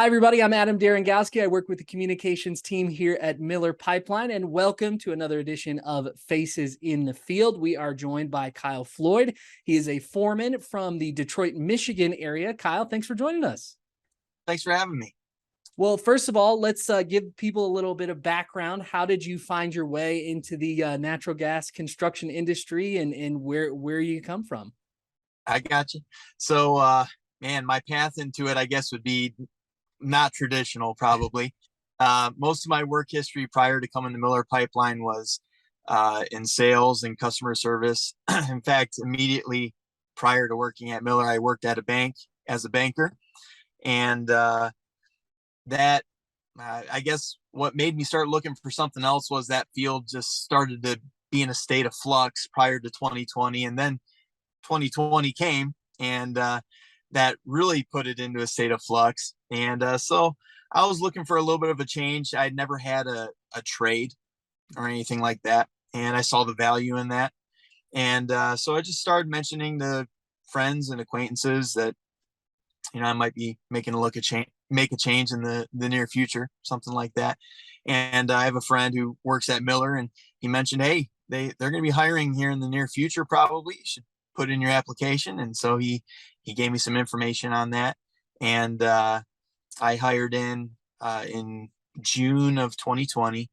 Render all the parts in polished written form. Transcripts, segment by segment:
Hi, everybody. I'm Adam Darengowski. I work with the communications team here at Miller Pipeline, and welcome to another edition of Faces in the Field. We are joined by Kyle Floyd. He is a foreman from the Detroit, Michigan area. Kyle, thanks for joining us. Thanks for having me. Well, first of all, let's give people a little bit of background. How did you find your way into the natural gas construction industry, and where you come from? I got you. So, man, my path into it, I guess, would be not traditional, probably. Most of my work history prior to coming to Miller Pipeline was in sales and customer service. In fact, immediately prior to working at Miller, I worked at a bank as a banker. And that, I guess, what made me start looking for something else was that field just started to be in a state of flux prior to 2020. And then 2020 came, and that really put it into a state of flux. And so I was looking for a little bit of a change. I'd never had a trade or anything like that, and I saw the value in that. And so I just started mentioning to friends and acquaintances that I might be making make a change in the near future, something like that. And I have a friend who works at Miller, and he mentioned, hey, they're going to be hiring here in the near future. Probably you should put in your application. And so he gave me some information on that, and I hired in June of 2020,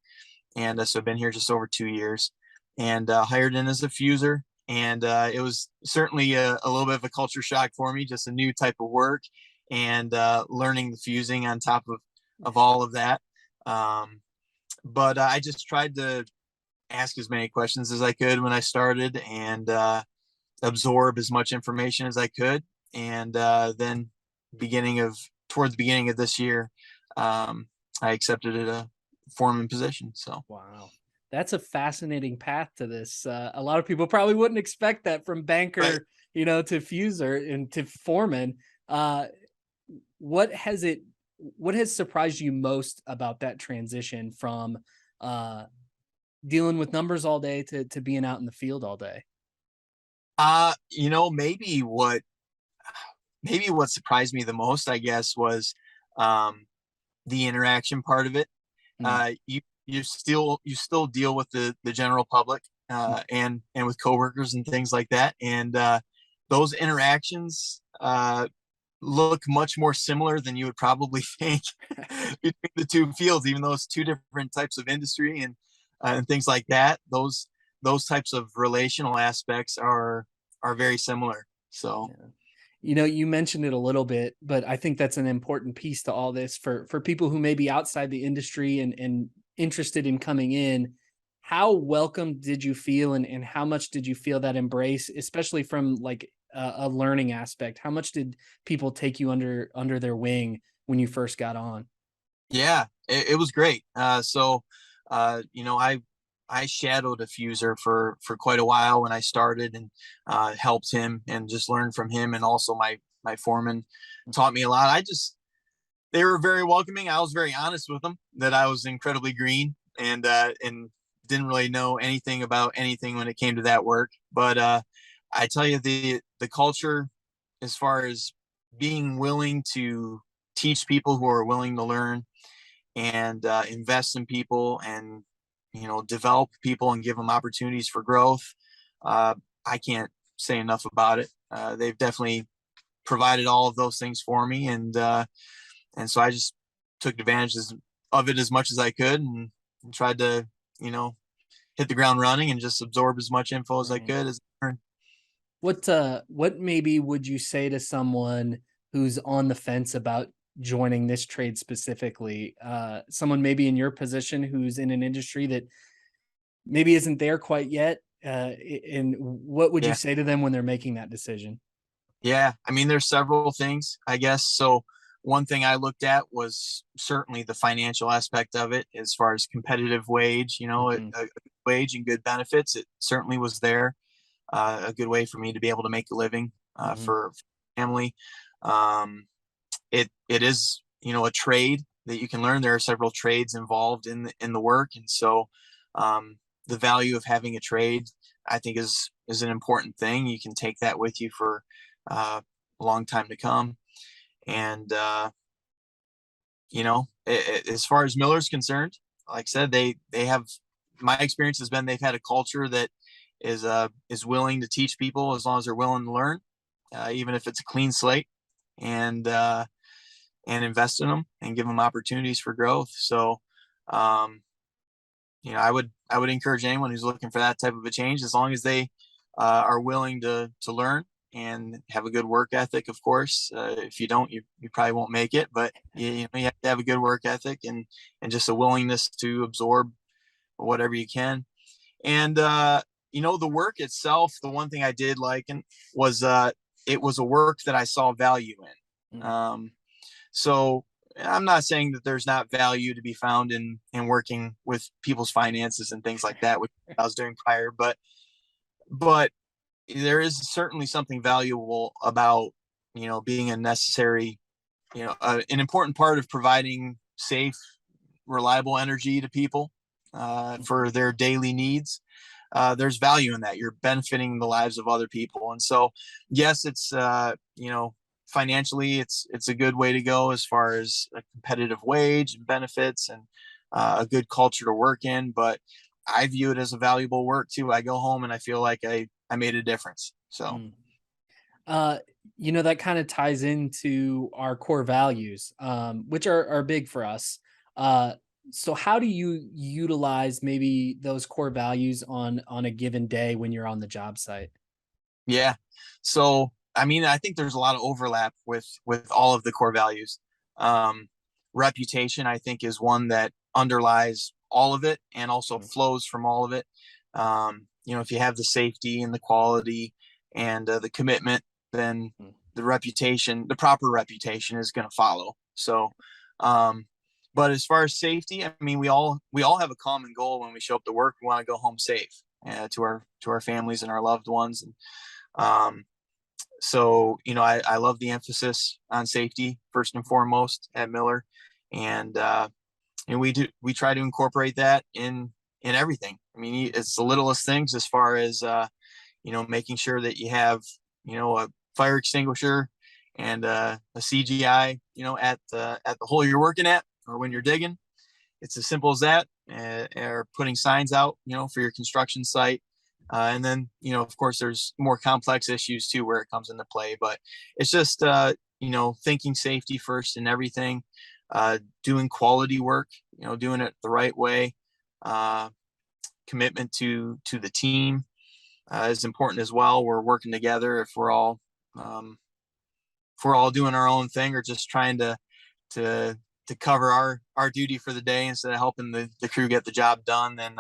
and so I've been here just over 2 years, and hired in as a fuser. And it was certainly a little bit of a culture shock for me, just a new type of work, and learning the fusing on top of all of that. But I just tried to ask as many questions as I could when I started, and absorb as much information as I could. And then towards the beginning of this year, I accepted a foreman position. So, Wow. That's a fascinating path to this. A lot of people probably wouldn't expect that from banker, right. To fuser and to foreman. Uh, what has surprised you most about that transition from uh, dealing with numbers all day to being out in the field all day? Maybe what surprised me the most, I guess, was um, the interaction part of it. Mm. You still deal with the general public, and with coworkers and things like that, and those interactions look much more similar than you would probably think between the two fields, even though it's two different types of industry and things like that. Those types of relational aspects are very similar. So, Yeah. You mentioned it a little bit, but I think that's an important piece to all this for people who may be outside the industry and interested in coming in. How welcome did you feel, and how much did you feel that embrace, especially from like a learning aspect? How much did people take you under their wing when you first got on? yeah, it was great. So, I shadowed a fuser for quite a while when I started, and helped him and just learned from him, and also my foreman taught me a lot. They were very welcoming. I was very honest with them that I was incredibly green, and didn't really know anything about anything when it came to that work. But I tell you, the culture, as far as being willing to teach people who are willing to learn, and invest in people, and develop people and give them opportunities for growth. I can't say enough about it. They've definitely provided all of those things for me, and so I just took advantage of it as much as I could, and tried to you know hit the ground running and just absorb as much info as I Right. could as I learned. What maybe would you say to someone who's on the fence about joining this trade specifically? Someone maybe in your position who's in an industry that maybe isn't there quite yet. And what would you Yeah. say to them when they're making that decision? Yeah, I mean, there's several things, I guess. So one thing I looked at was certainly the financial aspect of it, as far as competitive wage, Hmm. a wage and good benefits. It certainly was there, a good way for me to be able to make a living, Hmm. for family. Um, it is, a trade that you can learn. There are several trades involved in the work, and so the value of having a trade, I think, is an important thing. You can take that with you for a long time to come, and as far as Miller's concerned, like I said, they have, my experience has been they've had a culture that is willing to teach people as long as they're willing to learn, even if it's a clean slate, and invest in them and give them opportunities for growth. So, um, I would encourage anyone who's looking for that type of a change, as long as they are willing to learn and have a good work ethic. Of course, if you don't, you probably won't make it. But you have to have a good work ethic and just a willingness to absorb whatever you can. And the work itself, the one thing I did like and was it was a work that I saw value in. Mm. So I'm not saying that there's not value to be found in working with people's finances and things like that, which I was doing prior, but there is certainly something valuable about being a necessary, an important part of providing safe, reliable energy to people for their daily needs. There's value in that. You're benefiting the lives of other people, and so yes, it's financially, it's a good way to go as far as a competitive wage and benefits and a good culture to work in. But I view it as a valuable work too. I go home and I feel like I made a difference. So Mm. Uh, that kind of ties into our core values, which are big for us. Uh, so how do you utilize maybe those core values on a given day when you're on the job site? yeah, so I mean, I think there's a lot of overlap with all of the core values. Um, Reputation, I think, is one that underlies all of it and also Mm. flows from all of it. If you have the safety and the quality and the commitment, then Mm. the proper reputation is going to follow. So, um, but as far as safety, I mean, we all have a common goal when we show up to work. We want to go home safe to our families and our loved ones. And um, so, I love the emphasis on safety first and foremost at Miller, and we try to incorporate that in everything. I mean, it's the littlest things as far as making sure that you have a fire extinguisher and a CGI at the hole you're working at or when you're digging. It's as simple as that, or putting signs out, for your construction site. And then, of course, there's more complex issues too where it comes into play. But it's just, thinking safety first in everything, doing quality work, doing it the right way, uh, commitment to the team is important as well. We're working together. Um, if we're all doing our own thing or just trying to to cover our duty for the day instead of helping the crew get the job done, then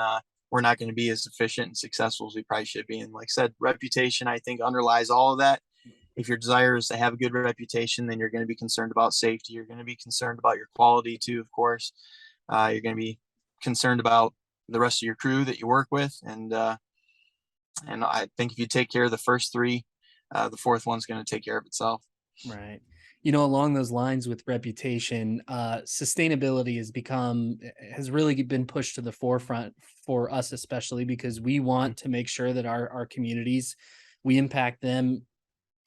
we're not going to be as efficient and successful as we probably should be. And like I said, reputation, I think, underlies all of that. If your desire is to have a good reputation, then you're going to be concerned about safety. You're going to be concerned about your quality too, of course. You're going to be concerned about the rest of your crew that you work with, and I think if you take care of the first three, the fourth one's going to take care of itself. Right. Along those lines with reputation, sustainability has really been pushed to the forefront for us, especially because we want to make sure that our communities, we impact them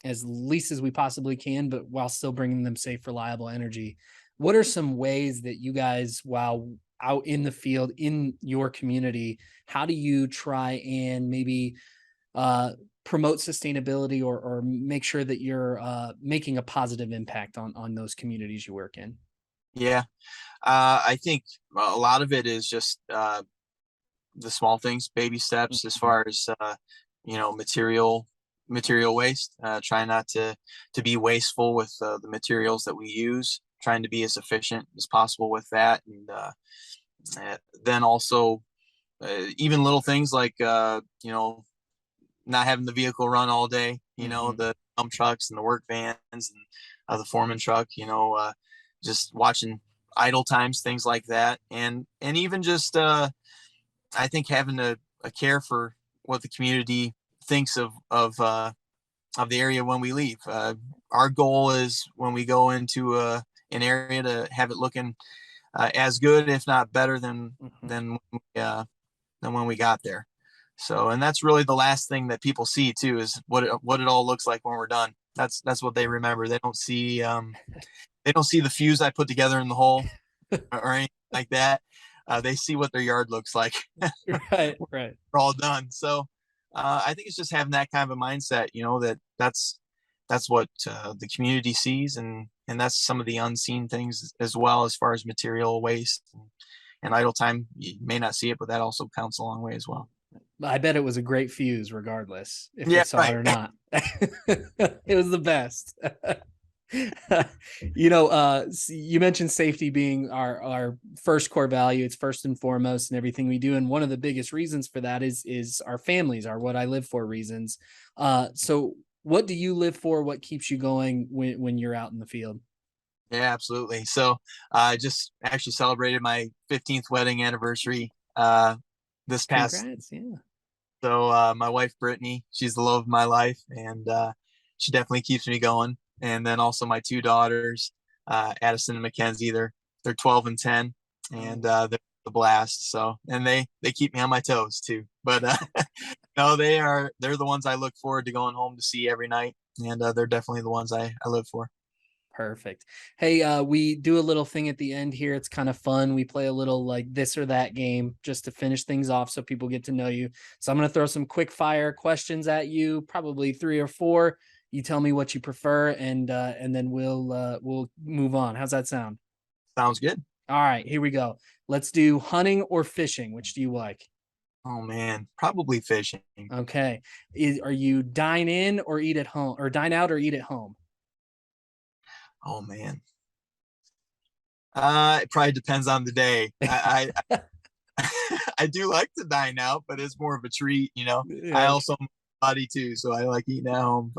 as least as we possibly can, but while still bringing them safe, reliable energy. What are some ways that you guys, while out in the field in your community, how do you try and maybe uh, promote sustainability or make sure that you're making a positive impact on those communities you work in? Yeah, I think a lot of it is just the small things, baby steps, as Mhm. far as material waste. Try not to be wasteful with the materials that we use. Trying to be as efficient as possible with that, and then also even little things like not having the vehicle run all day. Mhm. The dump trucks and the work vans and the foreman truck. Just watching idle times, things like that, and even just I think having a care for what the community thinks of the area when we leave. Our goal is when we go into an area to have it looking as good, if not better, Mhm. than than when we got there. So, and that's really the last thing that people see too is what it all looks like when we're done. That's what they Right. remember. They don't see they don't see the fuse I put together in the hole or anything like that. They see what their yard looks like. Right, right. We're all done. So I think it's just having that kind of a mindset, that's what the community sees, and that's some of the unseen things as well, as far as material waste and idle time. You may not see it, but that also counts a long way as well. I bet it was a great fuse, regardless if they Yeah, saw it right. or not. It was the best. You mentioned safety being our first core value. It's first and foremost in everything we do, and one of the biggest reasons for that is our families, are what I live for reasons. So what do you live for? What keeps you going when you're out in the field? Yeah, absolutely. So I just actually celebrated my 15th wedding anniversary this past. Congrats. Yeah. So my wife Brittany, she's the love of my life, and she definitely keeps me going. And then also my two daughters, Addison and Mackenzie. They're 12 and 10, and they're the blast. So, and they keep me on my toes too. But no, they're the ones I look forward to going home to see every night, and they're definitely the ones I live for. Perfect. Hey, we do a little thing at the end here. It's kind of fun. We play a little like this or that game just to finish things off so people get to know you. So I'm going to throw some quick fire questions at you, probably 3 or 4. You tell me what you prefer, and then we'll move on. How's that sound? Sounds good. All right, here we go. Let's do hunting or fishing. Which do you like? Oh man, probably fishing. Okay. Are you dine in or eat at home, or dine out or eat at home? Oh man. It probably depends on the day. I do like to dine out, but it's more of a treat, I Yeah, also am a body too, so I like eating at home.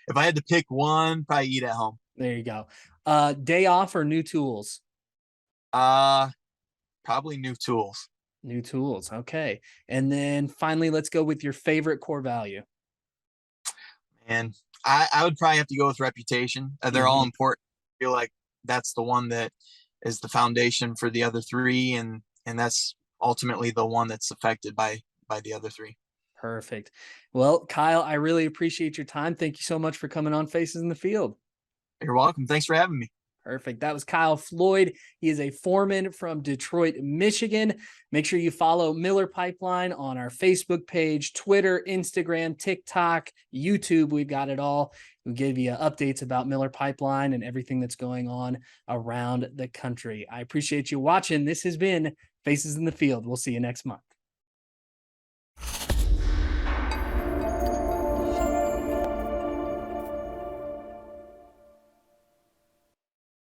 If I had to pick one, probably eat at home. there you go. Day off or new tools? Uh, Probably new tools. New tools. Okay. And then finally, let's go with your favorite core value. And I would probably have to go with reputation. They're all Mhm. important. I feel like that's the one that is the foundation for the other three, and that's ultimately the one that's affected by the other three. Perfect. Well, Kyle, I really appreciate your time. Thank you so much for coming on Faces in the Field. You're welcome. Thanks for having me. Perfect. That was Kyle Floyd. He is a foreman from Detroit, Michigan. Make sure you follow Miller Pipeline on our Facebook page, Twitter, Instagram, TikTok, YouTube. We've got it all. We'll give you updates about Miller Pipeline and everything that's going on around the country. I appreciate you watching. This has been Faces in the Field. We'll see you next month.